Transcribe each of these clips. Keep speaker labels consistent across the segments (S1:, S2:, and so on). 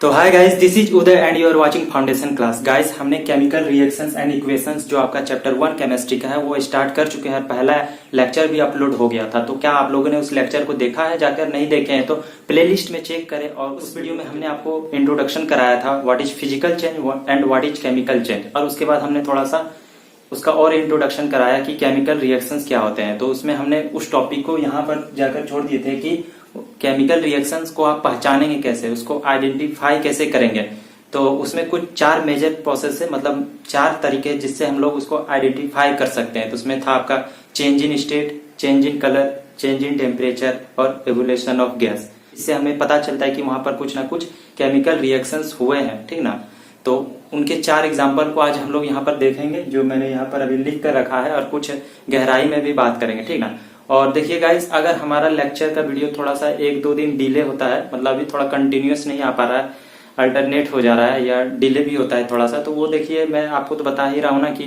S1: तो hi guys, this is Uday and you are watching foundation class. Guys, हमने chemical reactions and equations जो आपका chapter 1 chemistry का है वो स्टार्ट कर चुके हैं। पहला लेक्चर भी अपलोड हो गया था। तो क्या आप लोगों ने उस लेक्चर को देखा है? जाकर नहीं देखे हैं तो प्लेलिस्ट में चेक करें। और उस वीडियो में हमने आपको इंट्रोडक्शन कराया था what is physical change and what is chemical change, और उसके बाद हमने थोड़ा सा उसका और इंट्रोडक्शन कराया कि केमिकल रिएक्शंस क्या होते हैं। तो उसमें हमने उस टॉपिक को यहाँ पर जाकर छोड़ दिए थे कि केमिकल रिएक्शंस को आप पहचानेंगे कैसे, उसको आइडेंटिफाई कैसे करेंगे। तो उसमें कुछ 4 मेजर प्रोसेस है, मतलब 4 तरीके जिससे हम लोग उसको आइडेंटिफाई कर सकते हैं। तो उसमें था आपका change in state, change in colour, change in temperature और एवोल्यूशन ऑफ गैस। इससे हमें पता चलता है कि वहां पर कुछ ना कुछ केमिकल रिएक्शंस हुए हैं, ठीक ना। तो उनके 4 एग्जाम्पल को आज हम लोग यहाँ पर देखेंगे, जो मैंने यहाँ पर अभी लिख कर रखा है, और कुछ गहराई में भी बात करेंगे, ठीक ना। और देखिए गाइस, अगर हमारा लेक्चर का वीडियो थोड़ा सा 1-2 दिन डिले होता है, मतलब अभी थोड़ा कंटिन्यूअस नहीं आ पा रहा है, अल्टरनेट हो जा रहा है या डिले भी होता है थोड़ा सा, तो वो देखिए मैं आपको तो बता ही रहा हूँ ना कि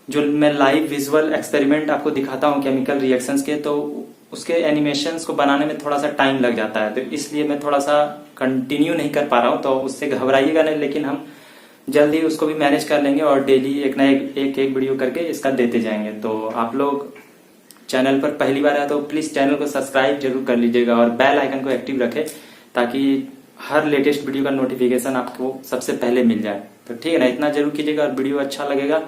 S1: जो मैं लाइव विजुअल एक्सपेरिमेंट आपको दिखाता हूँ केमिकल रिएक्शंस के, तो उसके एनिमेशंस को बनाने में थोड़ा सा टाइम लग जाता है। तो इसलिए मैं थोड़ा सा कंटिन्यू नहीं कर पा रहा हूँ, तो उससे घबराइएगा नहीं, लेकिन हम जल्दी उसको भी मैनेज कर लेंगे और डेली एक ना एक वीडियो करके इसका देते जाएंगे। तो आप लोग चैनल पर पहली बार है तो प्लीज चैनल को सब्सक्राइब जरूर कर लीजिएगा और बेल आइकन को एक्टिव रखें, ताकि हर लेटेस्ट वीडियो का नोटिफिकेशन आपको सबसे पहले मिल जाए। तो ठीक है ना, इतना जरूर कीजिएगा। और वीडियो अच्छा लगेगा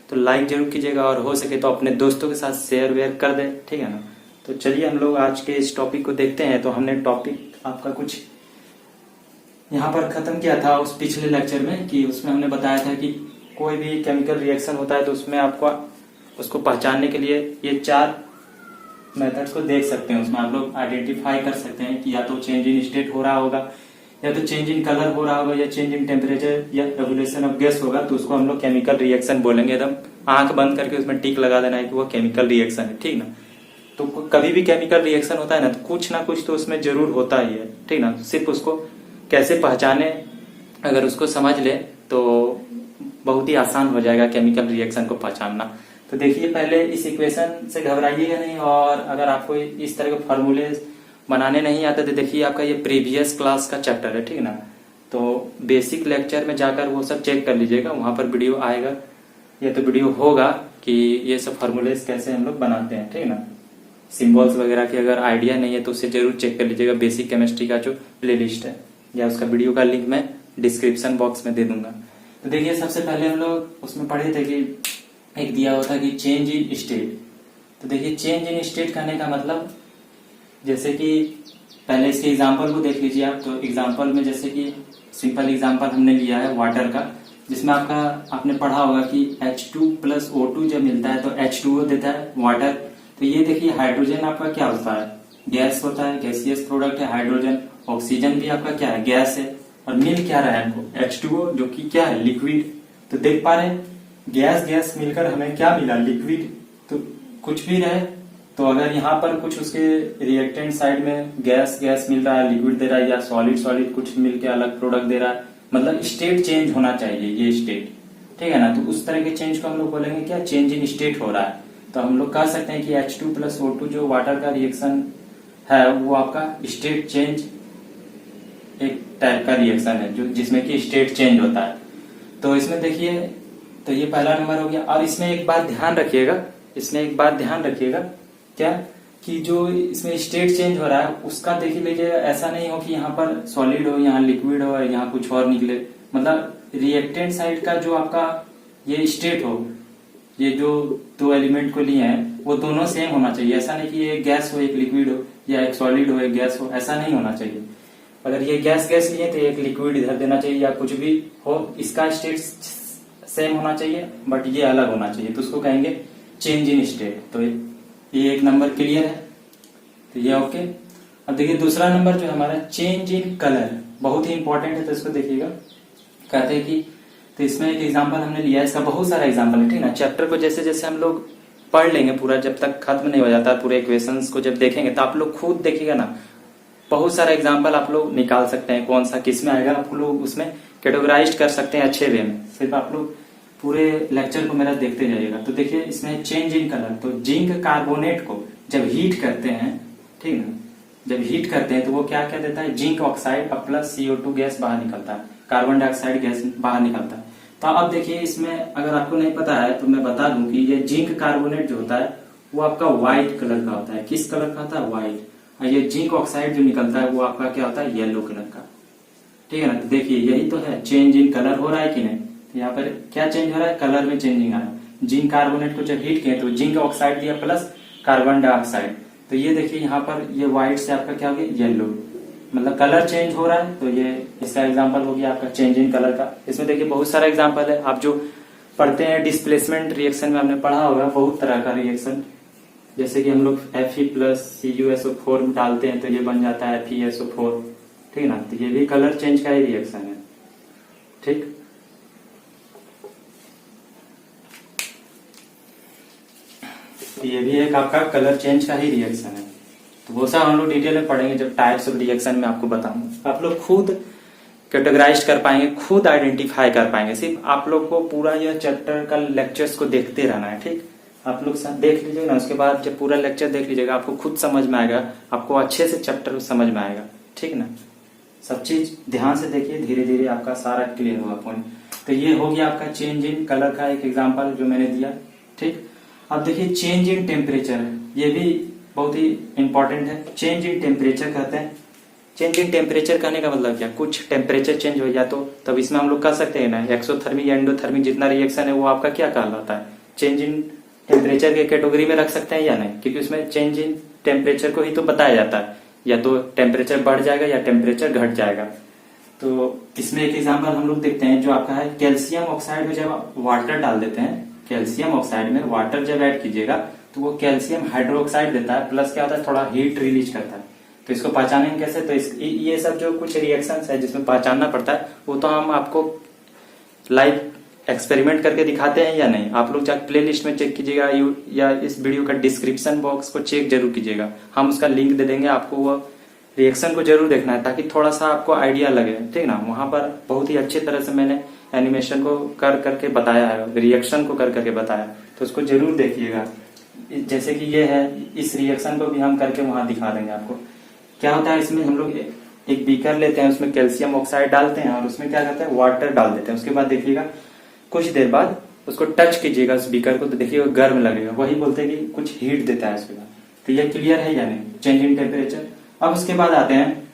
S1: तो लाइक जरूर कीजिएगा, और हो सके तो अपने दोस्तों के साथ शेयर वेयर कर दे, ठीक है ना। तो चलिए हम लोग आज के इस टॉपिक को देखते हैं। तो हमने टॉपिक आपका कुछ यहाँ पर खत्म किया था उस पिछले लेक्चर में, कि उसमें हमने बताया था कि कोई भी केमिकल रिएक्शन होता है तो उसमें आपको उसको पहचानने के लिए ये 4 मेथड्स को देख सकते हैं। उसमें आप लोग आइडेंटिफाई कर सकते हैं कि या तो चेंज इन स्टेट हो रहा होगा, या तो चेंज इन कलर हो रहा होगा, या चेंज इन टेम्परेचर या एवोल्यूशन ऑफ गैस होगा। तो उसको हम लोग केमिकल रिएक्शन बोलेंगे। एकदम आंख बंद करके उसमें टिक लगा देना है कि वो केमिकल रिएक्शन है, ठीक ना। तो कभी भी केमिकल रिएक्शन होता है ना, तो कुछ ना कुछ तो उसमें जरूर होता ही है, ठीक ना। सिर्फ उसको कैसे पहचाने, अगर उसको समझ ले तो बहुत ही आसान हो जाएगा केमिकल रिएक्शन को पहचानना। तो देखिए, पहले इस इक्वेशन से घबराइएगा नहीं, और अगर आपको इस तरह के फॉर्मूले बनाने नहीं आते तो देखिए आपका ये प्रीवियस क्लास का चैप्टर है, ठीक ना। तो बेसिक लेक्चर में जाकर वो सब चेक कर लीजिएगा, वहां पर वीडियो आएगा या तो वीडियो होगा कि ये सब फॉर्मूलेस कैसे हम लोग बनाते हैं, ठीक ना। सिंबल्स वगैरह की अगर आइडिया नहीं है तो उसे जरूर चेक कर लीजिएगा। बेसिक केमिस्ट्री का जो प्लेलिस्ट है, या उसका वीडियो का लिंक मैं डिस्क्रिप्शन बॉक्स में दे दूंगा। तो देखिए, सबसे पहले हम लोग उसमें पढ़े थे कि एक दिया हुआ था कि चेंज इन स्टेट। तो देखिए, चेंज इन स्टेट करने का मतलब, जैसे कि पहले इसके एग्जांपल को देख लीजिए आप। तो एग्जांपल में जैसे कि सिंपल एग्जांपल हमने लिया है वाटर का, जिसमें आपने पढ़ा होगा कि H2 + O2 जब मिलता है तो H2O देता है वाटर। तो ये देखिए, हाइड्रोजन आपका क्या होता है, गैस होता है, गैसियस प्रोडक्ट है हाइड्रोजन। ऑक्सीजन भी आपका क्या है, गैस है। और मिल क्या रहा है हमको, H2O, जो कि क्या है, लिक्विड। तो देख पा रहे हैं, गैस मिलकर हमें क्या मिला, लिक्विड। तो कुछ भी रहे, तो अगर यहाँ पर कुछ उसके रिएक्टेंट साइड में गैस मिल रहा है, लिक्विड दे रहा है, या सॉलिड कुछ मिलके अलग प्रोडक्ट दे रहा है, मतलब स्टेट चेंज होना चाहिए, ये स्टेट, ठीक है ना। तो उस तरह के चेंज को हम लोग बोलेंगे क्या, चेंज इन स्टेट हो रहा है। तो हम लोग कह सकते हैं कि H2 + O2 जो वाटर का रिएक्शन है वो आपका स्टेट चेंज एक टाइप का रिएक्शन है, जो जिसमें कि स्टेट चेंज होता है। तो इसमें देखिए, तो ये पहला नंबर हो गया। और इसमें एक बात ध्यान रखिएगा, क्या कि जो इसमें स्टेट चेंज हो रहा है उसका देख लीजिए, ऐसा नहीं हो कि यहाँ पर सॉलिड हो, यहाँ लिक्विड हो, और यहाँ कुछ और निकले। मतलब रिएक्टेंट साइड का जो आपका ये स्टेट हो, ये जो 2 एलिमेंट को लिए हैं वो दोनों सेम होना चाहिए। ऐसा नहीं कि ये गैस हो, एक लिक्विड हो, या एक सॉलिड हो, एक गैस हो, ऐसा नहीं होना चाहिए। अगर ये गैस लिए तो एक लिक्विड इधर देना चाहिए, या कुछ भी हो, इसका स्टेट सेम होना चाहिए बट ये अलग होना चाहिए। तो उसको कहेंगे चेंज इन स्टेट। तो ये एक नंबर क्लियर है, तो ये ओके। अब देखिए, दूसरा नंबर जो हमारा चेंज इन कलर, बहुत ही इंपॉर्टेंट है। तो इसको देखिएगा, कहते हैं कि, तो इसमें एक एग्जांपल हमने लिया है, इसका बहुत सारा एग्जांपल है, ठीक ना। चैप्टर को जैसे जैसे हम लोग पढ़ लेंगे पूरा, जब तक खत्म नहीं हो जाता पूरे इक्वेशंस को जब देखेंगे, तो आप लोग खुद देखिएगा ना, बहुत सारा एग्जांपल आप लोग निकाल सकते हैं, कौन सा किस में आएगा आप लोग उसमें कैटेगराइज कर सकते हैं अच्छे वे में। सिर्फ आप लोग पूरे लेक्चर को मेरा देखते जाइएगा। तो देखिए, इसमें चेंज इन कलर, तो जिंक कार्बोनेट को जब हीट करते हैं, ठीक ना, जब हीट करते हैं तो वो क्या क्या देता है, जिंक ऑक्साइड और प्लस CO2 गैस बाहर निकलता है, कार्बन डाइऑक्साइड गैस बाहर निकलता है। तो अब देखिए इसमें अगर आपको नहीं पता है तो मैं बता दूं कि ये जिंक कार्बोनेट जो होता है वो आपका व्हाइट कलर का होता है। किस कलर का होता है, व्हाइट। और ये जिंक ऑक्साइड जो निकलता है वो आपका क्या होता है, येलो कलर का। ठीक है ना। तो देखिए यही तो है, चेंज इन कलर हो रहा है कि नहीं। तो यहाँ पर क्या चेंज हो रहा है, कलर में चेंजिंग आ रहा है। जिंक कार्बोनेट को जब हीट किए तो जिंक ऑक्साइड दिया प्लस कार्बन डाइऑक्साइड, तो ये देखिए यहाँ पर ये व्हाइट से आपका क्या हो गया, येलो, मतलब कलर चेंज हो रहा है। तो ये इसका एग्जांपल हो गया आपका चेंज इन कलर का। इसमें देखिए बहुत सारा एग्जांपल है, आप जो पढ़ते हैं डिस्प्लेसमेंट रिएक्शन में आपने पढ़ा होगा बहुत तरह का रिएक्शन, जैसे कि हम लोग Fe प्लस CuSO4 डालते हैं तो ये बन जाता है FeSO4। ठीक है ना। तो ये भी कलर चेंज का ही रिएक्शन है। ठीक, तो ये भी एक आपका कलर चेंज का ही रिएक्शन है। तो वो सब हम लोग डिटेल में पढ़ेंगे जब टाइप्स ऑफ रिएक्शन में आपको बताऊंगा। आप लोग खुद कैटेगराइज कर पाएंगे, खुद आइडेंटिफाई कर पाएंगे। सिर्फ आप लोग को पूरा यह चैप्टर का लेक्चर्स को देखते रहना है। ठीक, आप लोग देख लीजिएगा ना, उसके बाद जब पूरा लेक्चर देख लीजिएगा आपको खुद समझ में आएगा, आपको अच्छे से चैप्टर समझ में आएगा। ठीक ना, सब चीज ध्यान से देखिए, धीरे धीरे आपका सारा क्लियर होगा पॉइंट। तो ये हो गया आपका चेंज इन कलर का एक एग्जाम्पल जो मैंने दिया। ठीक, अब देखिए चेंज इन टेम्परेचर, ये भी बहुत ही इंपॉर्टेंट है। चेंज इन टेम्परेचर कहते हैं। चेंज इन टेम्परेचर कहने का मतलब क्या, कुछ टेम्परेचर चेंज हो जाए तो तब इसमें हम लोग कह सकते हैं ना एक्सोथर्मी या एंडोथर्मी जितना रिएक्शन है वो आपका क्या कहलाता है, चेंज इन टेम्परेचर के कैटेगरी में रख सकते हैं या नहीं, क्योंकि उसमें चेंज इन टेम्परेचर को ही तो बताया जाता है, या तो टेम्परेचर बढ़ जाएगा या टेम्परेचर घट जाएगा। तो इसमें एक एग्जाम्पल हम लोग देखते हैं जो आपका है कैल्शियम ऑक्साइड में जब आप वाटर डाल देते हैं, कैल्शियम ऑक्साइड में वाटर जब ऐड कीजिएगा तो वो कैल्शियम हाइड्रोक्साइड देता है, प्लस क्या होता है थोड़ा हीट रिलीज करता है। तो इसको पहचानेंगे कैसे, तो ये सब जो कुछ रिएक्शंस है जिसमें पहचानना पड़ता है वो तो हम आपको लाइव एक्सपेरिमेंट करके दिखाते हैं या नहीं। आप लोग जाकर प्ले लिस्ट में चेक कीजिएगा या इस वीडियो का डिस्क्रिप्शन बॉक्स को चेक जरूर कीजिएगा, हम उसका लिंक दे देंगे आपको। वो रिएक्शन को जरूर देखना है ताकि थोड़ा सा आपको आइडिया लगे। ठीक ना, वहां पर बहुत ही अच्छे तरह से मैंने एनिमेशन को कर करके बताया है, रिएक्शन को कर करके बताया, तो उसको जरूर देखिएगा। जैसे कि ये है, इस रिएक्शन को भी हम करके वहां दिखा देंगे आपको। क्या होता है इसमें, हम लोग एक बीकर लेते हैं, उसमें कैल्शियम ऑक्साइड डालते हैं और उसमें क्या करते हैं वाटर डाल देते हैं। उसके बाद देखिएगा कुछ देर बाद उसको टच कीजिएगा उस बीकर को तो देखिएगा गर्म लगेगा, वही बोलते हैं कि कुछ हीट देता है उसके बाद। तो ये क्लियर है या नहीं, चेंज इन टेम्परेचर। अब उसके बाद आते हैं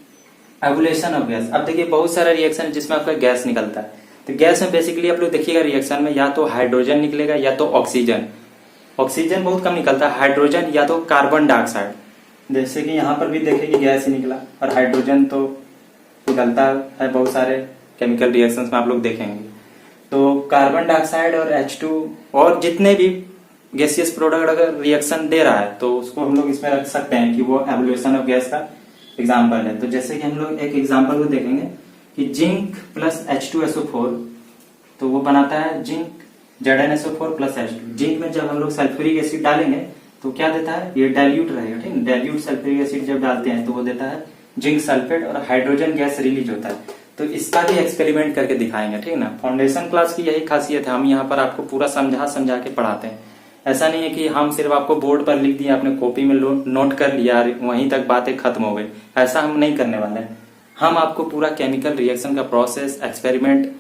S1: एवोल्यूशन ऑफ गैस। अब देखिए बहुत सारा रिएक्शन है जिसमें आपका गैस निकलता है। तो गैस में बेसिकली आप लोग देखिएगा रिएक्शन में या तो हाइड्रोजन निकलेगा या तो ऑक्सीजन। ऑक्सीजन बहुत कम निकलता है, हाइड्रोजन या तो कार्बन डाइऑक्साइड। जैसे कि यहाँ पर भी देखें कि गैस ही निकला, और हाइड्रोजन तो निकलता है बहुत सारे केमिकल रिएक्शंस में आप लोग देखेंगे। तो कार्बन डाइऑक्साइड और H2 और जितने भी गैसियस प्रोडक्ट अगर रिएक्शन दे रहा है तो उसको हम लोग इसमें रख सकते हैं कि वो एवोल्यूशन ऑफ गैस का एग्जाम्पल है। तो जैसे कि हम लोग एक एग्जाम्पल को देखेंगे कि जिंक प्लस H2SO4, तो वो बनाता है zinc ZnSO4 plus H2। Zinc में जब हम लोग सल्फ्यूरिक एसिड डालेंगे तो क्या देता है, ये डाइल्यूट रहेगा। ठीक है, डाइल्यूट सल्फ्यूरिक एसिड जब डालते हैं तो वो देता है जिंक सल्फेट और हाइड्रोजन गैस रिलीज होता है। तो इसका भी एक्सपेरिमेंट करके दिखाएंगे। ठीक है ना, फाउंडेशन क्लास की यही खासियत है, हम यहाँ पर आपको पूरा समझा के पढ़ाते हैं। ऐसा नहीं है कि हम सिर्फ आपको बोर्ड पर लिख दिया, आपने कॉपी में नोट कर लिया, वहीं तक बातें खत्म हो गई, ऐसा हम नहीं करने वाले हैं। हम आपको पूरा केमिकल रिएक्शन का प्रोसेस एक्सपेरिमेंट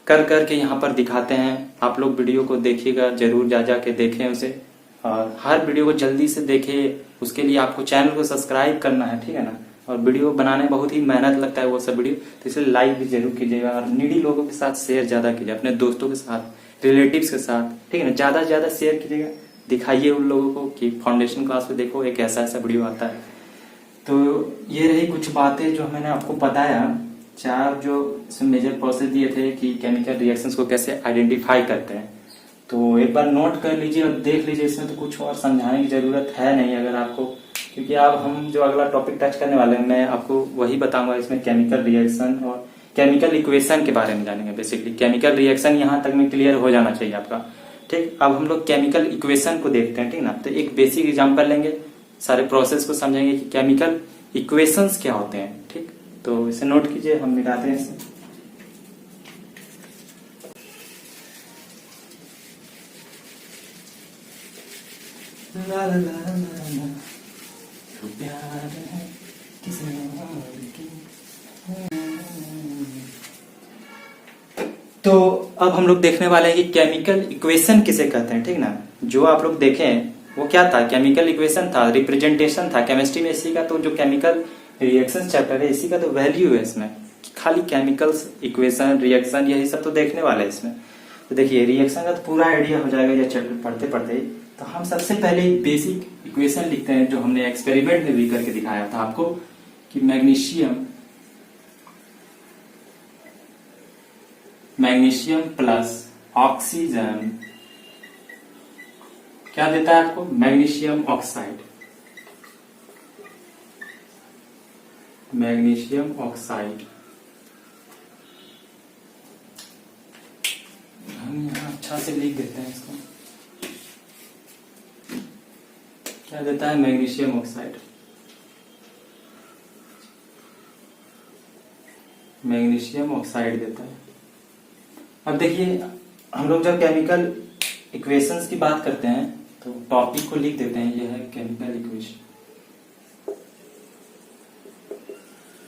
S1: कर करके यहाँ पर दिखाते हैं। आप लोग वीडियो को देखिएगा, जरूर जा के देखें उसे, और हर वीडियो को जल्दी से देखें। उसके लिए आपको चैनल को सब्सक्राइब करना है। ठीक है ना, और वीडियो बनाने बहुत ही मेहनत लगता है वो सब वीडियो, तो इसलिए लाइक भी जरूर कीजिएगा और नीडी लोगों के साथ शेयर ज्यादा कीजिए, अपने दोस्तों के साथ, रिलेटिव्स के साथ। ठीक है ना, ज्यादा से ज्यादा शेयर कीजिएगा, दिखाइए उन लोगों को कि फाउंडेशन क्लास पे देखो एक ऐसा ऐसा वीडियो आता है। तो ये रही कुछ बातें जो मैंने आपको बताया, 4 जो मेजर प्रोसेस दिए थे कि केमिकल रिएक्शंस को कैसे आइडेंटिफाई करते हैं। तो एक बार नोट कर लीजिए और देख लीजिए, इसमें तो कुछ और समझाने की जरूरत है नहीं अगर आपको, क्योंकि अब हम जो अगला टॉपिक टच करने वाले हैं मैं आपको वही बताऊंगा। इसमें केमिकल रिएक्शन और केमिकल इक्वेशन के बारे में जानेंगे। बेसिकली केमिकल रिएक्शन यहाँ तक में क्लियर हो जाना चाहिए आपका। ठीक, अब हम लोग केमिकल इक्वेशन को देखते हैं। ठीक ना, तो एक बेसिक एग्जांपल लेंगे, सारे प्रोसेस को समझेंगे कि केमिकल इक्वेशंस क्या होते हैं। ठीक, तो इसे नोट कीजिए, हम मिटाते हैं इसे। ला ला ला ला ला, तो प्यार है तो अब हम लोग देखने वाले हैं कि केमिकल इक्वेशन किसे कहते हैं, ठीक ना। जो आप लोग देखें वो क्या था, केमिकल इक्वेशन था, रिप्रेजेंटेशन था केमिस्ट्री में इसी का। तो जो केमिकल रिएक्शन चैप्टर है इसी का तो वैल्यू है इसमें, खाली केमिकल्स इक्वेशन रिएक्शन यही सब तो देखने वाले हैं इसमें। तो देखिए रिएक्शन का तो पूरा आइडिया हो जाएगा ये चैप्टर पढ़ते पढ़ते। तो हम सबसे पहले बेसिक इक्वेशन लिखते हैं जो हमने एक्सपेरिमेंट में भी करके दिखाया था आपको, कि मैग्नीशियम प्लस ऑक्सीजन क्या देता है आपको, मैग्नीशियम ऑक्साइड। मैग्नीशियम ऑक्साइड हम यहां अच्छा से लिख देते हैं इसको, क्या देता है मैग्नीशियम ऑक्साइड। मैग्नीशियम ऑक्साइड देता है। अब देखिए हम लोग जब केमिकल इक्वेशंस की बात करते हैं तो टॉपिक को लिख देते हैं, यह है केमिकल इक्वेशन।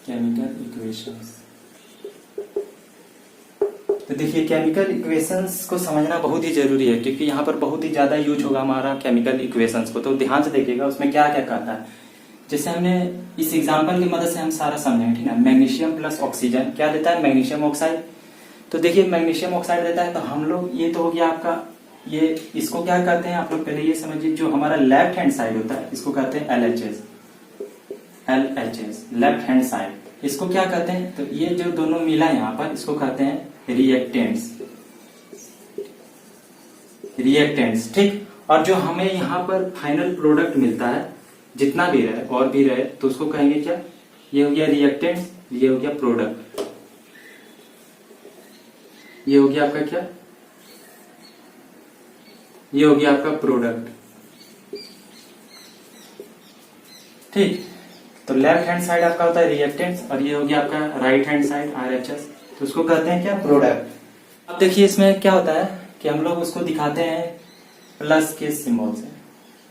S1: Chemical equations. तो देखिए केमिकल इक्वेशंस को समझना बहुत ही जरूरी है क्योंकि यहाँ पर बहुत ही ज्यादा यूज होगा हमारा केमिकल इक्वेशंस को। तो ध्यान से देखिएगा उसमें क्या क्या कहता है। जैसे हमने इस एग्जांपल की मदद से हम सारा समझेंगे, ठीक है। मैग्नीशियम प्लस ऑक्सीजन क्या देता है, मैग्नीशियम ऑक्साइड। तो देखिए मैग्नीशियम ऑक्साइड देता है तो हम लोग ये तो हो गया आपका, ये इसको क्या कहते हैं आप लोग पहले ये समझिए, जो हमारा लेफ्ट हैंड साइड होता है इसको कहते हैं LHS, लेफ्ट हैंड साइड। इसको क्या कहते हैं, तो ये जो दोनों मिला यहाँ पर इसको कहते हैं रिएक्टेंट्स, ठीक। और जो हमें यहाँ पर फाइनल प्रोडक्ट मिलता है जितना भी रहे और भी रहे तो उसको कहेंगे क्या, ये हो गया रिएक्टेंट्स, ये हो गया प्रोडक्ट, ये हो गया आपका क्या, ये हो गया आपका प्रोडक्ट, ठीक। तो लेफ्ट हैंड साइड आपका होता है रिएक्टेंट्स और ये हो गया आपका राइट हैंड साइड RHS, तो उसको कहते हैं क्या, प्रोडक्ट। अब देखिए इसमें क्या होता है कि हम लोग उसको दिखाते हैं प्लस के सिंबल से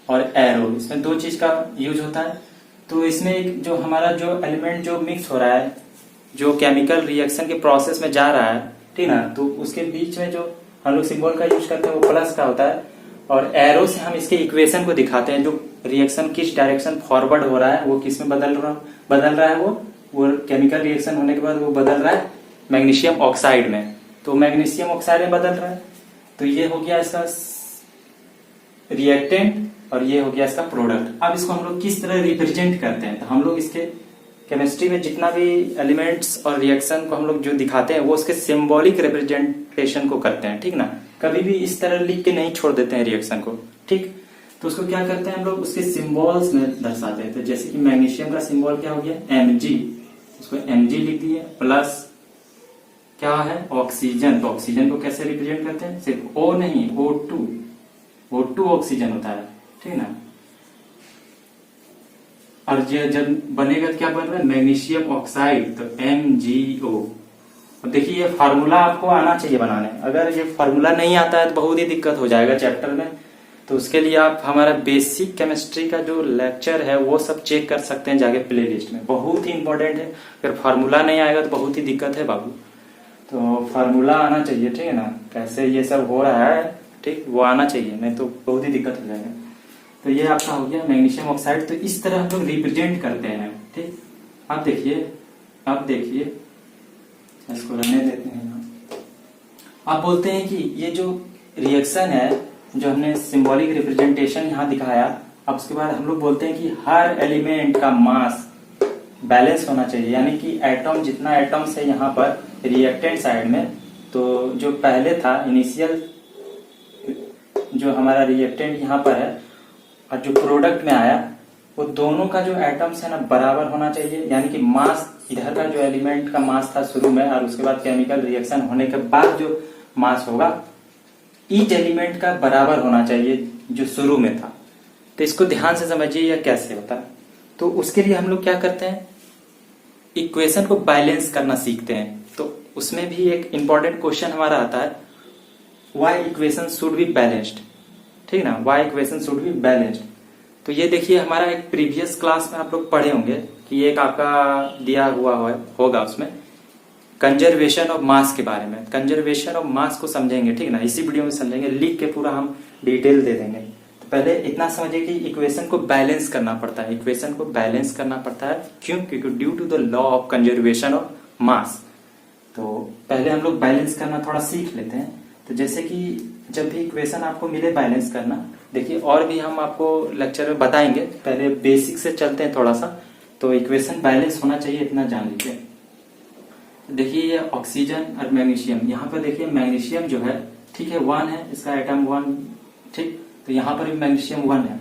S1: और एरो, इसमें दो चीज का यूज होता है। तो इसमें एक जो हमारा जो एलिमेंट जो मिक्स हो रहा है, जो केमिकल रिएक्शन के प्रोसेस में जा रहा है, ठीक ना, तो उसके बीच में जो हम लोग सिंबल का यूज करते हैं वो प्लस का होता है और एरो से हम इसके इक्वेशन को दिखाते हैं, जो रिएक्शन किस डायरेक्शन फॉरवर्ड हो रहा है, वो किस में बदल रहा है, वो केमिकल रिएक्शन होने के बाद वो बदल रहा है मैग्नीशियम ऑक्साइड में। तो मैग्नीशियम ऑक्साइड में बदल रहा है, तो ये हो गया इसका रिएक्टेंट और ये हो गया इसका प्रोडक्ट। अब इसको हम लोग किस तरह रिप्रेजेंट करते हैं, तो हम लोग इसके केमिस्ट्री में जितना भी एलिमेंट्स और रिएक्शन को हम लोग जो दिखाते हैं वो उसके सिंबॉलिक रिप्रेजेंटेशन को करते हैं, ठीक ना। कभी भी इस तरह लिख के नहीं छोड़ देते हैं रिएक्शन को, ठीक। तो उसको क्या करते हैं हम लोग उसके सिंबल्स में दर्शाते हैं। तो जैसे कि मैग्नीशियम का सिंबल क्या हो गया, Mg, उसको Mg लिख दिए, प्लस क्या है ऑक्सीजन। तो ऑक्सीजन को कैसे रिप्रेजेंट करते हैं, सिर्फ O नहीं, O2 ऑक्सीजन होता है, ठीक ना। और जब बनेगा क्या बन रहा है मैग्नीशियम ऑक्साइड, तो MgO। अब देखिए ये फार्मूला आपको आना चाहिए बनाने, अगर ये फार्मूला नहीं आता है तो बहुत ही दिक्कत हो जाएगा चैप्टर में। तो उसके लिए आप हमारा बेसिक केमिस्ट्री का जो लेक्चर है वो सब चेक कर सकते हैं जाके प्ले लिस्ट में, बहुत ही इंपॉर्टेंट है। अगर फार्मूला नहीं आएगा तो बहुत ही दिक्कत है बाबू। तो फार्मूला आना चाहिए, ठीक है ना, कैसे ये सब हो रहा है, ठीक, वो आना चाहिए, नहीं तो बहुत ही दिक्कत हो जाएगा। तो ये आपका हो गया मैग्नीशियम ऑक्साइड। तो इस तरह हम लोग रिप्रेजेंट करते हैं, ठीक। अब देखिए इसको रहने देते हैं। आप बोलते हैं कि ये जो रिएक्शन है जो हमने सिंबॉलिक रिप्रेजेंटेशन यहाँ दिखाया, अब उसके बाद हम लोग बोलते हैं कि हर एलिमेंट का मास बैलेंस होना चाहिए, यानी कि एटम जितना एटम्स है यहाँ पर रिएक्टेंट साइड में, तो जो पहले था इनिशियल जो हमारा रिएक्टेंट यहाँ पर है और जो प्रोडक्ट में आया वो दोनों का जो एटम्स है ना बराबर होना चाहिए। यानी कि मास इधर का जो एलिमेंट का मास था शुरू में और उसके बाद केमिकल रिएक्शन होने के बाद जो मास होगा ईच एलिमेंट का बराबर होना चाहिए जो शुरू में था। तो इसको ध्यान से समझिए यह कैसे होता है। तो उसके लिए हम लोग क्या करते हैं, इक्वेशन को बैलेंस करना सीखते हैं। तो उसमें भी एक इंपॉर्टेंट क्वेश्चन हमारा आता है, why equation should be balanced, ठीक ना, why equation should be balanced. तो ये देखिए हमारा एक प्रीवियस क्लास में आप लोग पढ़े होंगे कि एक आपका दिया हुआ होगा उसमें कंजर्वेशन ऑफ मास के बारे में। कंजर्वेशन ऑफ मास को समझेंगे, ठीक ना, इसी वीडियो में समझेंगे, लिख के पूरा हम डिटेल दे देंगे। तो पहले इतना समझिए कि इक्वेशन को बैलेंस करना पड़ता है। इक्वेशन को बैलेंस करना पड़ता है क्यों? क्योंकि due to the law of conservation of mass. तो पहले हम लोग बैलेंस करना थोड़ा सीख लेते हैं। तो जैसे कि जब भी इक्वेशन आपको मिले बैलेंस करना, देखिए और भी हम आपको लेक्चर में बताएंगे, पहले बेसिक से चलते हैं थोड़ा सा। तो इक्वेशन बैलेंस होना चाहिए, इतना जान लीजिए। देखिए ये ऑक्सीजन और मैग्नीशियम, यहाँ पर देखिए मैग्नीशियम जो है, ठीक है, 1 है, इसका एटम 1, ठीक। तो यहाँ पर भी मैग्नीशियम 1 है।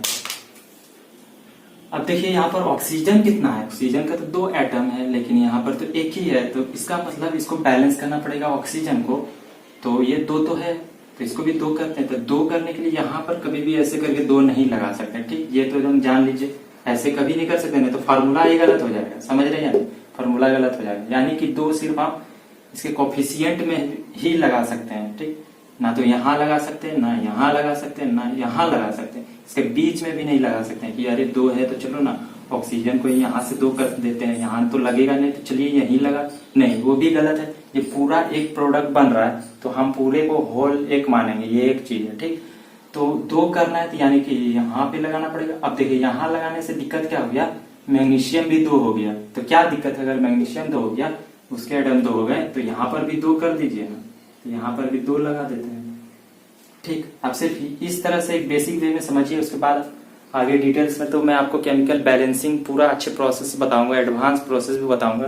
S1: अब देखिए यहाँ पर ऑक्सीजन कितना है? ऑक्सीजन का तो 2 एटम है, लेकिन यहाँ पर तो एक ही है। तो इसका मतलब इसको बैलेंस करना पड़ेगा ऑक्सीजन को। तो ये 2 तो है, तो इसको भी 2 करते हैं। तो 2 करने के लिए यहाँ पर कभी भी ऐसे करके 2 नहीं लगा सकते, ठीक। ये तो एकदम जान लीजिए, ऐसे कभी नहीं कर सकते, नहीं तो फार्मूला ही गलत हो जाएगा, समझ रहे हैं? फार्मूला गलत हो जाएगा। यानी कि 2 सिर्फ आप इसके कोफिशिएंट में ही लगा सकते हैं, ठीक। ना तो यहाँ लगा सकते हैं, ना यहाँ लगा सकते हैं, ना यहाँ लगा सकते हैं, इसके बीच में भी नहीं लगा सकते हैं कि अरे 2 है तो चलो ना ऑक्सीजन को यहाँ से 2 कर देते हैं, यहाँ तो लगेगा नहीं तो चलिए यहीं लगा, नहीं, वो भी गलत है। ये पूरा एक प्रोडक्ट बन रहा है तो हम पूरे को होल एक मानेंगे, ये एक चीज है, ठीक। तो 2 करना है तो यानी कि यहाँ पे लगाना पड़ेगा। अब देखिए यहाँ लगाने से दिक्कत क्या हो गया? मैग्नीशियम भी 2 हो गया। तो क्या दिक्कत है? अगर मैग्नीशियम 2 हो गया, उसके एटम 2 हो गए, तो यहाँ पर भी 2 कर दीजिए ना, तो यहाँ पर भी 2 लगा देते हैं, ठीक। अब सिर्फ इस तरह से एक बेसिक वे में समझिए, उसके बाद आगे डिटेल्स में तो मैं आपको केमिकल बैलेंसिंग पूरा अच्छे प्रोसेस बताऊंगा, एडवांस प्रोसेस भी बताऊंगा।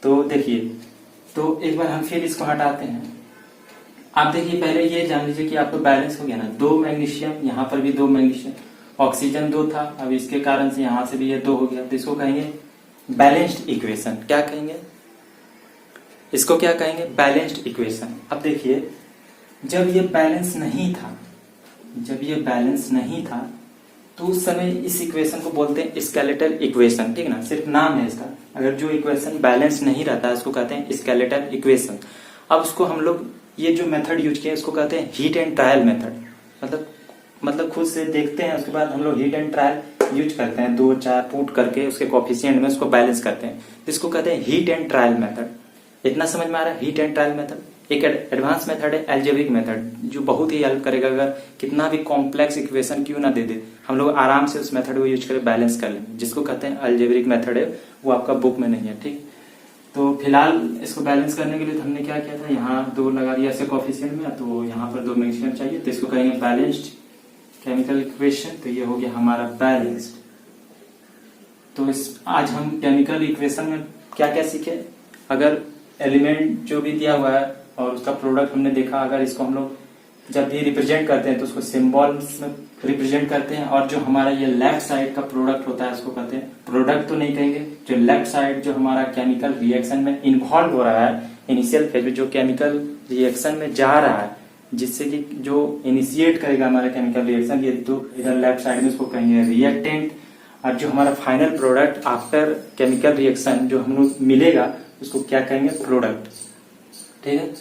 S1: तो देखिए, तो एक बार हम फिर इसको हटाते हैं। आप देखिए पहले ये जान लीजिए कि आपको बैलेंस हो गया ना, 2 मैग्नीशियम, यहाँ पर भी 2 मैग्नीशियम, ऑक्सीजन 2 था, अब इसके कारण से यहाँ से भी ये 2 हो गया। तो इसको कहेंगे बैलेंस्ड इक्वेशन। क्या कहेंगे इसको? क्या कहेंगे? Balanced equation. अब देखिए जब ये बैलेंस नहीं था, जब ये बैलेंस नहीं था तो उस समय इस इक्वेशन को बोलते हैं स्केलेटल इक्वेशन, ठीक ना, सिर्फ नाम है इसका। अगर जो इक्वेशन बैलेंस नहीं रहता है उसको कहते हैं स्केलेटल इक्वेशन। अब उसको हम लोग ये जो मेथड यूज किया उसको कहते हैं हीट एंड ट्रायल मेथड। मतलब खुद से देखते हैं, उसके बाद हम लोग हीट एंड ट्रायल यूज करते हैं, 2-4 पुट करके उसके कोफिशिएंट में उसको बैलेंस करते हैं। इसको कहते हैं हीट एंड ट्रायल मेथड। इतना समझ में आ रहा है? हीट एंड ट्रायल मेथड एक एडवांस मेथड है, अलजेब्रिक मेथड, जो बहुत ही हेल्प करेगा। अगर कितना भी कॉम्प्लेक्स इक्वेशन क्यों ना दे दे, हम लोग आराम से उस मेथड को यूज करके बैलेंस कर लेंगे, जिसको कहते हैं अलजेब्रिक मेथड है। वो आपका बुक में नहीं है, ठीक। तो फिलहाल इसको बैलेंस करने के लिए तो हमने क्या किया था, यहाँ 2 लगा दिया ऐसे कोफिशिएंट में, तो यहाँ पर 2 मैग्नीशियम चाहिए, तो इसको कहेंगे बैलेंस्ड केमिकल इक्वेशन। तो ये हो गया हमारा बैलेंस्ड। तो आज हम केमिकल इक्वेशन में क्या क्या सीखे? अगर एलिमेंट जो भी दिया हुआ है और उसका प्रोडक्ट हमने देखा, अगर इसको हम लोग जब भी रिप्रेजेंट करते हैं तो उसको सिंबल्स में रिप्रेजेंट करते हैं। और जो हमारा ये लेफ्ट साइड का प्रोडक्ट होता है उसको कहते हैं, प्रोडक्ट तो नहीं कहेंगे, जो लेफ्ट साइड जो हमारा केमिकल रिएक्शन में इन्वॉल्व हो रहा है, इनिशियल फेज में जो केमिकल रिएक्शन में जा रहा है, जिससे कि जो इनिशिएट करेगा हमारा केमिकल रिएक्शन, ये तो इधर लेफ्ट साइड में उसको कहेंगे रिएक्टेंट। और जो हमारा final product after chemical reaction जो हम लोग मिलेगा उसको क्या कहेंगे? प्रोडक्ट, ठीक है।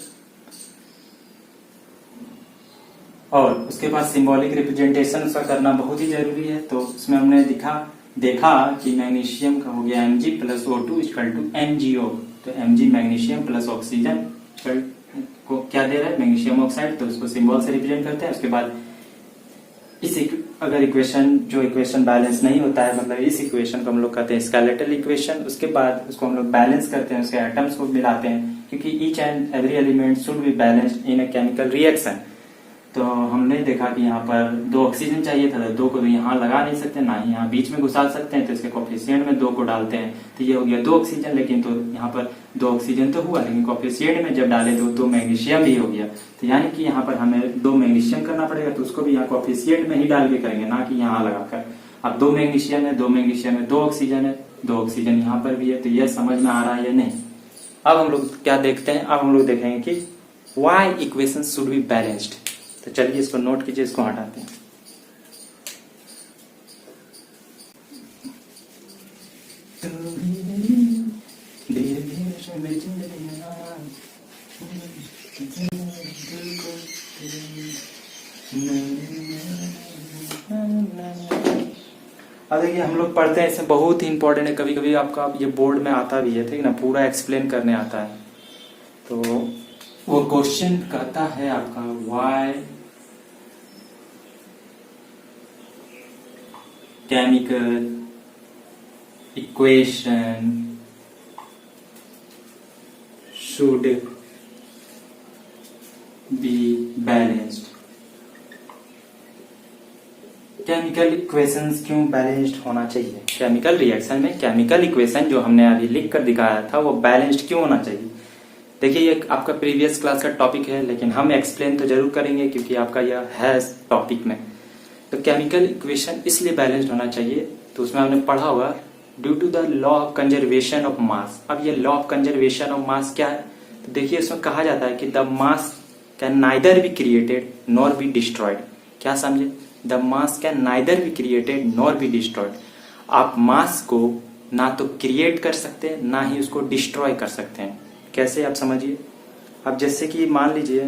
S1: और उसके बाद सिंबॉलिक रिप्रेजेंटेशन उसका करना बहुत ही जरूरी है। तो उसमें हमने देखा कि मैग्नीशियम का हो गया Mg + O2 = MgO। तो Mg मैग्नीशियम प्लस ऑक्सीजन को क्या दे रहा है? Magnesium oxide. तो उसको सिंबल से रिप्रेजेंट करते हैं। उसके बाद अगर इक्वेशन बैलेंस नहीं होता है, मतलब इस इक्वेशन को हम लोग कहते हैं स्केलेटल इक्वेशन। उसके बाद उसको हम लोग बैलेंस करते हैं, उसके एटम्स को मिलाते हैं, क्योंकि each and every element should be balanced in a chemical reaction. तो हमने देखा कि यहाँ पर 2 ऑक्सीजन चाहिए था, तो 2 को तो यहाँ लगा नहीं सकते, ना ही यहाँ बीच में घुसा सकते हैं, तो इसके कोफिशिएंट में 2 को डालते हैं, तो ये हो गया 2 ऑक्सीजन। लेकिन तो यहाँ पर 2 ऑक्सीजन तो हुआ, लेकिन कोफिशिएंट में जब डाले तो 2 मैग्नीशियम भी हो गया। तो यानी कि यहाँ पर हमें 2 मैग्नीशियम करना पड़ेगा, तो उसको भी यहाँ कोफिशिएंट में ही डाल के करेंगे, ना कि यहाँ लगाकर। अब 2 मैग्नीशियम है, 2 मैग्नीशियम है, 2 ऑक्सीजन है, 2 ऑक्सीजन यहाँ पर भी है। तो यह समझ में आ रहा है या नहीं? अब हम लोग क्या देखते हैं? अब हम लोग देखेंगे कि why equation should be balanced. तो चलिए इसको नोट कीजिए, इसको हटाते हैं। अब देखिए हम लोग पढ़ते हैं, इसमें बहुत ही इंपॉर्टेंट है, कभी कभी आपका ये बोर्ड में आता भी है, ठीक ना, पूरा एक्सप्लेन करने आता है। तो वो क्वेश्चन कहता है आपका why chemical equation should be balanced. Chemical equations क्यों बैलेंस्ड होना चाहिए? केमिकल रिएक्शन में केमिकल इक्वेशन जो हमने अभी लिख कर दिखाया था वो बैलेंस्ड क्यों होना चाहिए? देखिए ये आपका प्रीवियस क्लास का टॉपिक है, लेकिन हम एक्सप्लेन तो जरूर करेंगे क्योंकि आपका यह है टॉपिक में। तो केमिकल इक्वेशन इसलिए बैलेंस्ड होना चाहिए, तो उसमें हमने पढ़ा होगा due to the law of conservation of mass. अब ये law of conservation of mass क्या है? तो देखिए इसमें कहा जाता है कि the mass can neither be created nor be destroyed. क्या समझे? The mass can neither be created nor be destroyed. आप मास को ना तो क्रिएट कर सकते हैं ना ही उसको डिस्ट्रॉय कर सकते हैं। कैसे, आप समझिए। अब जैसे कि मान लीजिए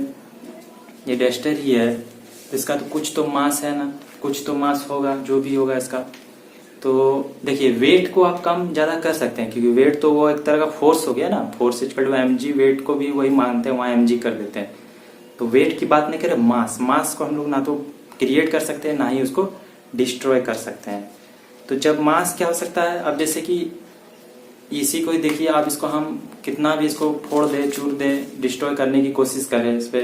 S1: ये डस्टर ही है, इसका तो कुछ तो मास है ना, कुछ तो मास होगा, जो भी होगा इसका। तो देखिए वेट को आप कम ज्यादा कर सकते हैं क्योंकि वेट तो वो एक तरह का फोर्स हो गया ना, force equal to mg। Weight को भी वही मानते हैं, वहां mg कर देते हैं। तो वेट की बात नहीं करें, मास को हम लोग ना तो क्रिएट कर सकते हैं ना ही उसको डिस्ट्रॉय कर सकते हैं। तो जब मास क्या हो सकता है, अब जैसे कि इसी को ही देखिए आप, इसको हम कितना भी इसको फोड़ दे, चूर दे, डिस्ट्रॉय करने की कोशिश करें, इस पे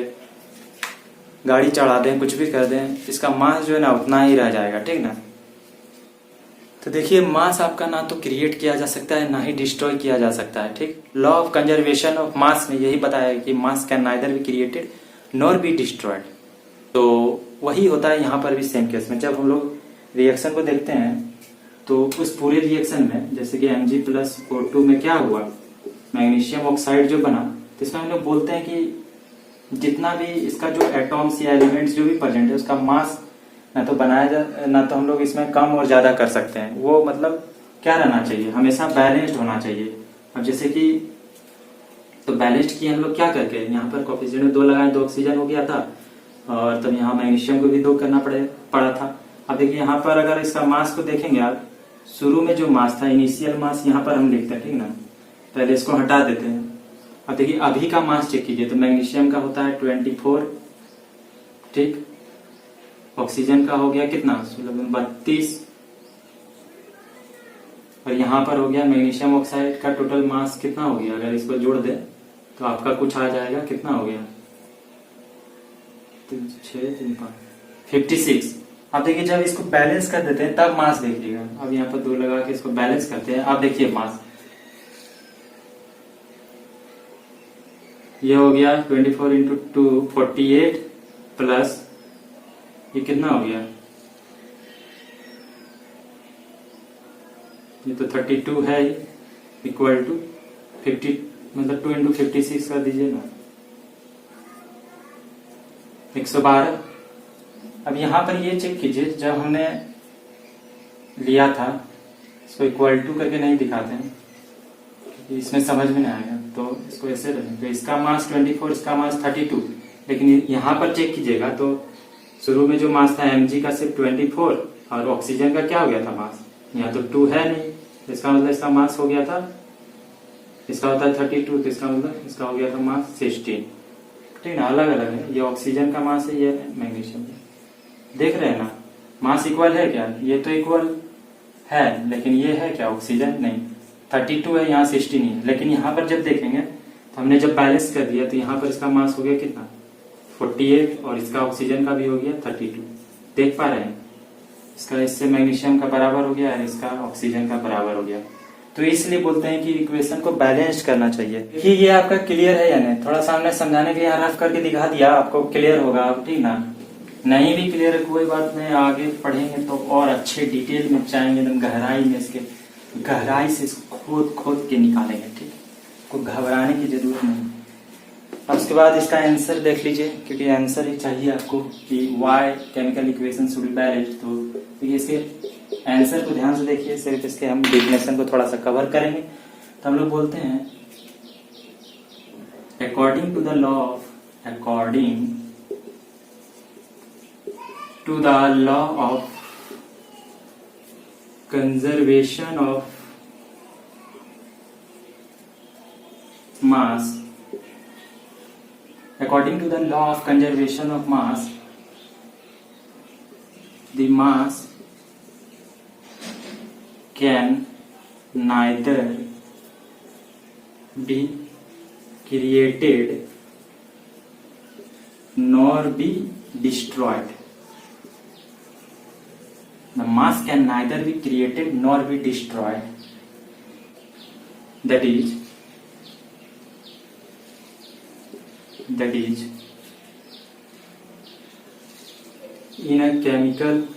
S1: गाड़ी चढ़ा दें, कुछ भी कर दें, इसका मास जो है ना उतना ही रह जाएगा, ठीक ना। तो देखिए मास आपका ना तो क्रिएट किया जा सकता है ना ही डिस्ट्रॉय किया जा सकता है, ठीक। लॉ ऑफ कंजर्वेशन ऑफ मास में यही बताया है कि मास can neither be created nor be destroyed. तो वही होता है यहाँ पर भी सेम केस में। जब हम लोग रिएक्शन को देखते हैं तो उस पूरे रिएक्शन में जैसे कि Mg+O2 में क्या हुआ, मैग्नीशियम ऑक्साइड जो बना, तो इसमें हम लोग बोलते हैं कि जितना भी इसका जो एटॉम्स या एलिमेंट्स जो भी प्रेजेंट है उसका मास ना तो ना तो हम लोग इसमें कम और ज्यादा कर सकते हैं। वो मतलब क्या रहना चाहिए, हमेशा बैलेंस्ड होना चाहिए। अब जैसे कि तो बैलेंस्ड किए हम लोग क्या करके, यहाँ पर कोफिशिएंट में 2 लगाए, 2 ऑक्सीजन हो गया था, और तब यहाँ मैग्नीशियम को भी 2 करना पड़ा था। अब देखिए यहाँ पर अगर इसका मास को देखेंगे आप, शुरू में जो मास था, इनिशियल मास यहाँ पर हम लिखते हैं, ठीक ना। पहले इसको हटा देते हैं। अब देखिए अभी का मास चेक कीजिए, तो मैग्नीशियम का होता है 24, ठीक। ऑक्सीजन का हो गया कितना, 32, और यहाँ पर हो गया मैग्नीशियम ऑक्साइड का टोटल मास कितना हो गया, अगर इसको जोड़ दे तो आपका कुछ आ जाएगा, कितना हो गया, 56। अब देखिए जब इसको बैलेंस कर देते हैं तब मास देखिएगा। अब यहाँ पर 2 लगा के इसको बैलेंस करते हैं, अब देखिए मास ये हो गया 24 इंटू 2 48 प्लस ये कितना हो गया, ये तो 32 है, इक्वल टू 50, मतलब 2 इंटू 56 कर दीजिए ना, 112। अब यहाँ पर ये चेक कीजिए, जब हमने लिया था इसको इक्वल टू करके नहीं दिखाते हैं क्योंकि इसमें समझ में नहीं आएगा, तो इसको ऐसे रखें। तो इसका मास 24, इसका मास 32, लेकिन यहाँ पर चेक कीजिएगा तो शुरू में जो मास था mg का सिर्फ 24, और ऑक्सीजन का क्या हो गया था मास, यहाँ तो 2 है नहीं, इसका मतलब इसका मास हो गया था, इसका होता है 32, तो इसका मतलब इसका हो गया था मास 16, ठीक ना। अलग अलग है, ये ऑक्सीजन का मास है, ये मैग्नीशियम। देख रहे हैं ना, मास इक्वल है क्या, ये तो इक्वल है, लेकिन ये है क्या, ऑक्सीजन नहीं, 32 है, यहाँ 16 है। लेकिन यहाँ पर जब देखेंगे तो हमने जब बैलेंस कर दिया तो यहाँ पर इसका मास हो गया कितना, 48, और इसका ऑक्सीजन का भी हो गया 32। देख पा रहे हैं, इसका इससे मैग्नीशियम का बराबर हो गया और इसका ऑक्सीजन का बराबर हो गया। तो इसलिए बोलते हैं कि इक्वेशन को बैलेंस्ड करना चाहिए। देखिए ये आपका क्लियर है या नहीं, थोड़ा सा हमने समझाने के लिए रफ करके दिखा दिया, आपको क्लियर होगा अब, ठीक ना। नहीं भी क्लियर है कोई बात नहीं, आगे पढ़ेंगे तो और अच्छे डिटेल में जाएंगे, एकदम गहराई में, इसके गहराई से इसको खोद खोद के निकालेंगे, ठीक। कोई घबराने की जरूरत नहीं। अब उसके बाद इसका आंसर देख लीजिए, क्योंकि आंसर ही चाहिए आपको कि why chemical equation should be balanced. तो देखिए इसके आंसर को ध्यान से देखिए, सिर्फ इसके हम डेफिनेशन को थोड़ा सा कवर करेंगे। तो हम लोग बोलते हैं according to the law of conservation of mass. According to the law of conservation of mass, the mass can neither be created nor be destroyed. The mass can neither be created nor be destroyed. That is in a chemical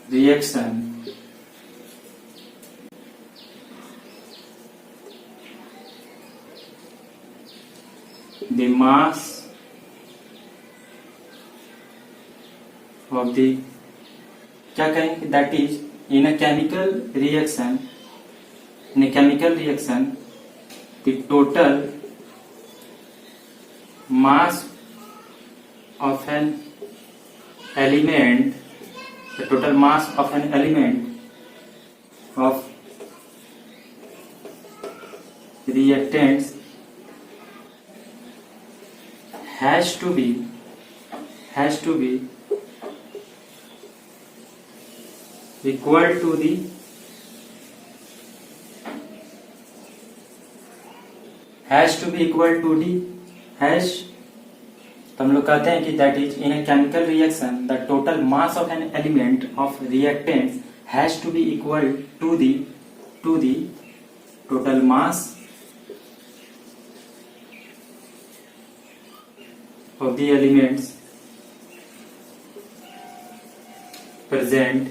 S1: reaction, the mass of the क्या कहेंगे, that is in a chemical reaction, the total mass of an element, of reactants has to be equal to the तो हम लोग कहते हैं कि that is in a chemical reaction the total mass of an element of reactants has to be equal to the total mass of the elements present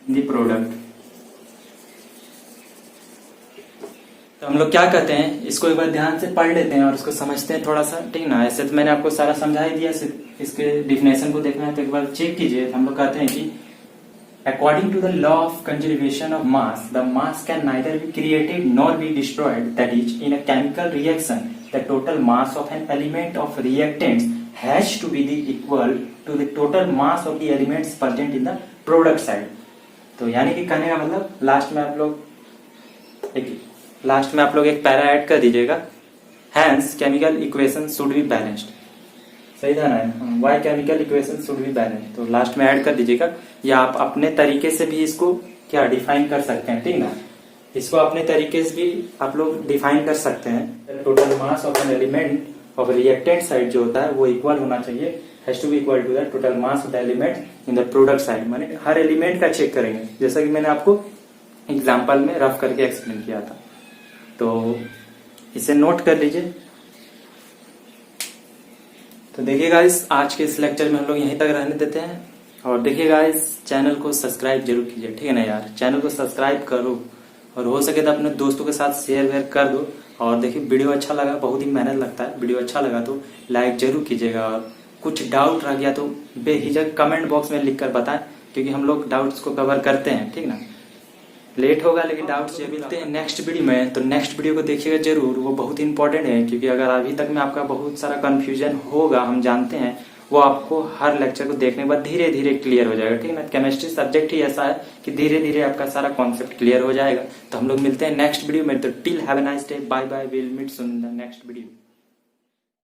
S1: in the product. तो हम लोग क्या कहते हैं, इसको एक बार ध्यान से पढ़ लेते हैं और इसको समझते हैं थोड़ा सा, ठीक ना। ऐसे तो मैंने आपको सारा समझा ही दिया, सिर्फ इसके डिफिनेशन को देखना है तो एक बार चेक कीजिए। हम लोग कहते हैं कि According to the law of conservation of mass, the mass can neither be created nor be destroyed. That is, in a chemical reaction, the total mass of an element of reactants has to be equal to the total mass of the elements present in the product side. तो यानी कि कहने का मतलब last में आप लोग एक पैरा ऐड कर दीजिएगा। Hence, chemical equation should be balanced. सही था ना, why chemical equation should be balance, तो लास्ट में ऐड कर दीजिएगा। या आप अपने तरीके से भी इसको क्या डिफाइन कर सकते हैं, ठीक ना। इसको अपने तरीके से भी आप लोग डिफाइन कर सकते हैं। Total mass of an element of reactant side जो होता है वो इक्वल होना चाहिए, has to be equal to the total mass of the element in the product side. माने हर एलिमेंट का चेक करेंगे, जैसा कि मैंने आपको एग्जाम्पल में रफ करके एक्सप्लेन किया था। तो इसे नोट कर लीजिए। तो देखिए गाइस, आज के इस लेक्चर में हम लोग यहीं तक रहने देते हैं। और देखिए गाइस, चैनल को सब्सक्राइब जरूर कीजिए, ठीक है ना यार। चैनल को सब्सक्राइब करो और हो सके तो अपने दोस्तों के साथ शेयर वेयर कर दो। और देखिए, वीडियो अच्छा लगा, बहुत ही मेहनत लगता है, वीडियो अच्छा लगा तो लाइक जरूर कीजिएगा। और कुछ डाउट रह गया तो बेहिचक कमेंट बॉक्स में लिख कर बताएं, क्योंकि हम लोग डाउट्स को कवर करते हैं, ठीक ना। लेट होगा लेकिन डाउट्स जब मिलते हैं नेक्स्ट वीडियो में, तो नेक्स्ट वीडियो को देखिएगा जरूर, वो बहुत इंपॉर्टेंट है। क्योंकि अगर अभी तक में आपका बहुत सारा कंफ्यूजन होगा, हम जानते हैं, वो आपको हर लेक्चर को देखने के बाद धीरे धीरे क्लियर हो जाएगा, ठीक है ना। केमिस्ट्री सब्जेक्ट ही ऐसा है कि धीरे धीरे आपका सारा कॉन्सेप्ट क्लियर हो जाएगा। तो हम लोग मिलते हैं नेक्स्ट वीडियो में। तो till have a nice day, bye bye, will meet soon in the next video.